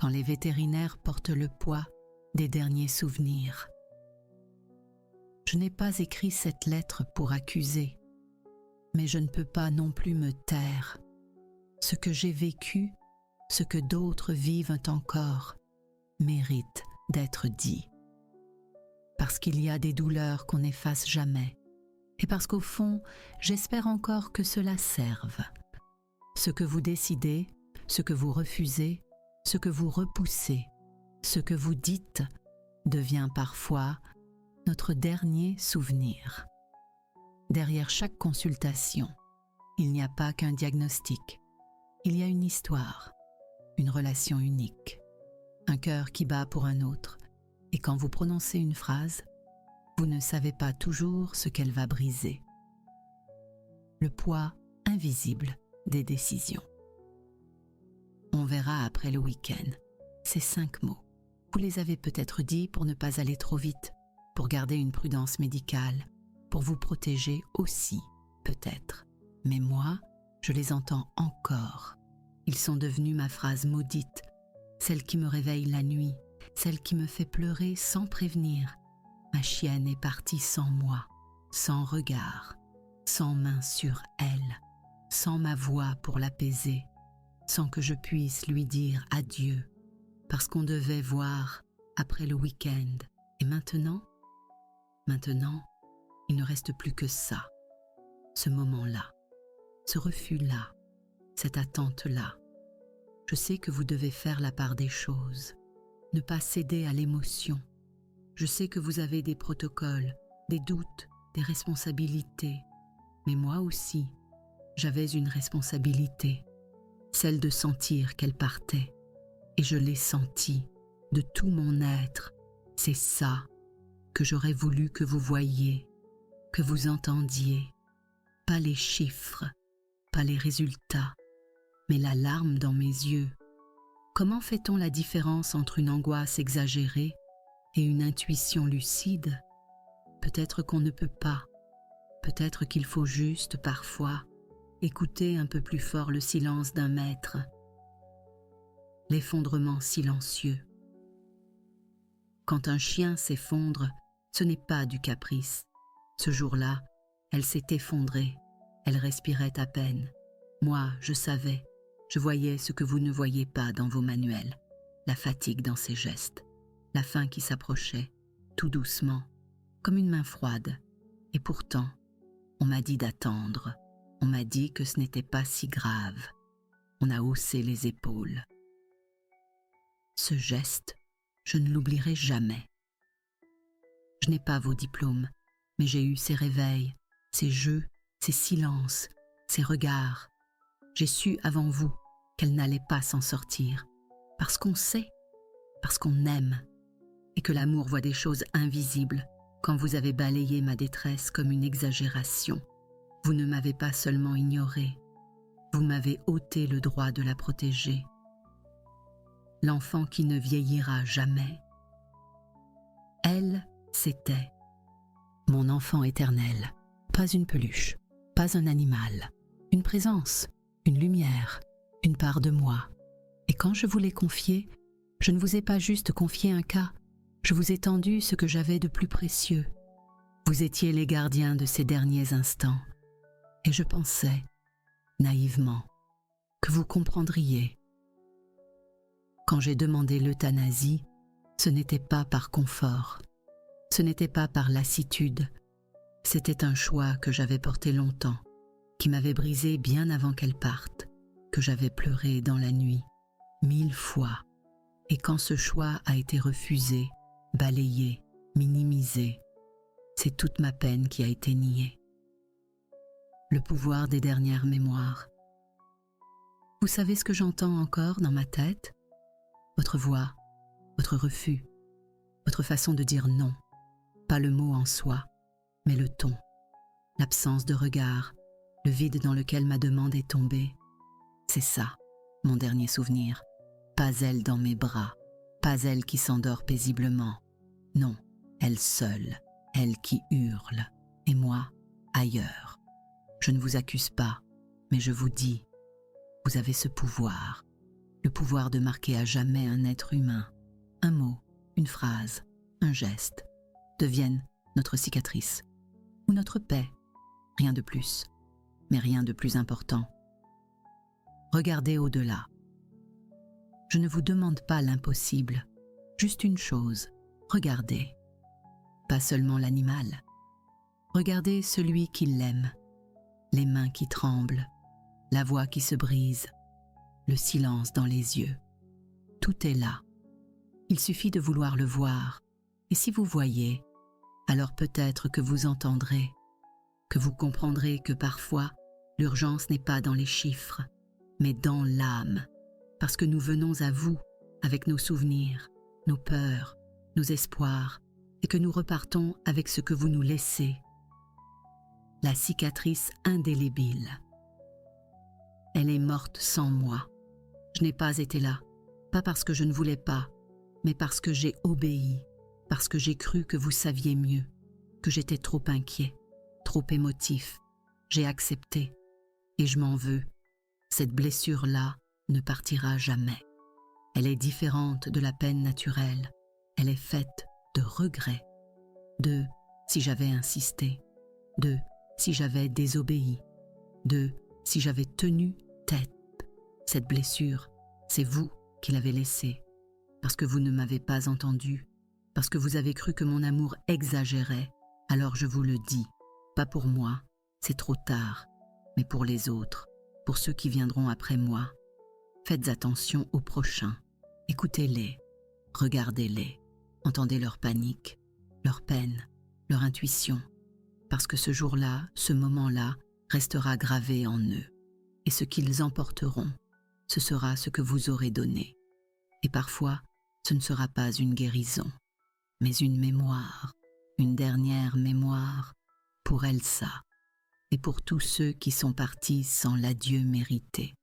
quand les vétérinaires portent le poids des derniers souvenirs. Je n'ai pas écrit cette lettre pour accuser, mais je ne peux pas non plus me taire. Ce que j'ai vécu, ce que d'autres vivent encore, mérite d'être dit. Parce qu'il y a des douleurs qu'on n'efface jamais, et parce qu'au fond, j'espère encore que cela serve. Ce que vous décidez, ce que vous refusez, ce que vous repoussez, ce que vous dites, devient parfois notre dernier souvenir. Derrière chaque consultation, il n'y a pas qu'un diagnostic. Il y a une histoire, une relation unique, un cœur qui bat pour un autre, et quand vous prononcez une phrase, vous ne savez pas toujours ce qu'elle va briser. Le poids invisible des décisions. On verra après le week-end. Ces 5 mots. Vous les avez peut-être dit pour ne pas aller trop vite, pour garder une prudence médicale, pour vous protéger aussi, peut-être. Mais moi, je les entends encore. Ils sont devenus ma phrase maudite, celle qui me réveille la nuit, celle qui me fait pleurer sans prévenir. Ma chienne est partie sans moi, sans regard, sans main sur elle, sans ma voix pour l'apaiser, sans que je puisse lui dire adieu, parce qu'on devait voir après le week-end. Et maintenant, il ne reste plus que ça, ce moment-là, ce refus-là, cette attente-là. Je sais que vous devez faire la part des choses, ne pas céder à l'émotion. Je sais que vous avez des protocoles, des doutes, des responsabilités. Mais moi aussi, j'avais une responsabilité, celle de sentir qu'elle partait. Et je l'ai sentie de tout mon être. C'est ça que j'aurais voulu que vous voyiez, que vous entendiez. Pas les chiffres, pas les résultats, mais la larme dans mes yeux. Comment fait-on la différence entre une angoisse exagérée et une intuition lucide? Peut-être qu'on ne peut pas. Peut-être qu'il faut juste, parfois, écouter un peu plus fort le silence d'un maître. L'effondrement silencieux. Quand un chien s'effondre, ce n'est pas du caprice. Ce jour-là, elle s'est effondrée. Elle respirait à peine. Moi, je savais. Je voyais ce que vous ne voyez pas dans vos manuels. La fatigue dans ses gestes. La fin qui s'approchait, tout doucement, comme une main froide. Et pourtant, on m'a dit d'attendre. On m'a dit que ce n'était pas si grave. On a haussé les épaules. Ce geste, je ne l'oublierai jamais. Je n'ai pas vos diplômes, mais j'ai eu ces réveils, ces jeux, ces silences, ces regards. J'ai su avant vous qu'elle n'allait pas s'en sortir, parce qu'on sait, parce qu'on aime, et que l'amour voit des choses invisibles. Quand vous avez balayé ma détresse comme une exagération, vous ne m'avez pas seulement ignorée, vous m'avez ôté le droit de la protéger. L'enfant qui ne vieillira jamais. Elle, c'était mon enfant éternel. Pas une peluche, pas un animal, une présence, une lumière, une part de moi. Et quand je vous l'ai confié, je ne vous ai pas juste confié un cas, je vous ai tendu ce que j'avais de plus précieux. Vous étiez les gardiens de ces derniers instants. Et je pensais, naïvement, que vous comprendriez. Quand j'ai demandé l'euthanasie, ce n'était pas par confort, ce n'était pas par lassitude, c'était un choix que j'avais porté longtemps, qui m'avait brisé bien avant qu'elle parte, que j'avais pleuré dans la nuit, 1000 fois. Et quand ce choix a été refusé, balayé, minimisé, c'est toute ma peine qui a été niée. Le pouvoir des dernières mémoires. Vous savez ce que j'entends encore dans ma tête? Votre voix, votre refus, votre façon de dire non, pas le mot en soi, mais le ton, l'absence de regard, le vide dans lequel ma demande est tombée. C'est ça, mon dernier souvenir. Pas elle dans mes bras, pas elle qui s'endort paisiblement. Non, elle seule, elle qui hurle, et moi, ailleurs. Je ne vous accuse pas, mais je vous dis, vous avez ce pouvoir, le pouvoir de marquer à jamais un être humain. Un mot, une phrase, un geste deviennent notre cicatrice ou notre paix, rien de plus, mais rien de plus important. Regardez au-delà. Je ne vous demande pas l'impossible, juste une chose, regardez. Pas seulement l'animal. Regardez celui qui l'aime, les mains qui tremblent, la voix qui se brise, le silence dans les yeux. Tout est là. Il suffit de vouloir le voir. Et si vous voyez, alors peut-être que vous entendrez, que vous comprendrez que parfois, l'urgence n'est pas dans les chiffres, mais dans l'âme, parce que nous venons à vous avec nos souvenirs, nos peurs, nos espoirs, et que nous repartons avec ce que vous nous laissez. La cicatrice indélébile. Elle est morte sans moi. Je n'ai pas été là, pas parce que je ne voulais pas, mais parce que j'ai obéi, parce que j'ai cru que vous saviez mieux, que j'étais trop inquiet, trop émotif. J'ai accepté, et je m'en veux. Cette blessure-là ne partira jamais. Elle est différente de la peine naturelle. Elle est faite de regrets, de si j'avais insisté, de si j'avais désobéi, de si j'avais tenu tête. Cette blessure, c'est vous qui l'avez laissée, parce que vous ne m'avez pas entendu, parce que vous avez cru que mon amour exagérait. Alors je vous le dis, pas pour moi, c'est trop tard, mais pour les autres, pour ceux qui viendront après moi. Faites attention aux prochains, écoutez-les, regardez-les, entendez leur panique, leur peine, leur intuition, parce que ce jour-là, ce moment-là, restera gravé en eux, et ce qu'ils emporteront, ce sera ce que vous aurez donné. Et parfois, ce ne sera pas une guérison, mais une mémoire, une dernière mémoire pour Elsa et pour tous ceux qui sont partis sans l'adieu mérité.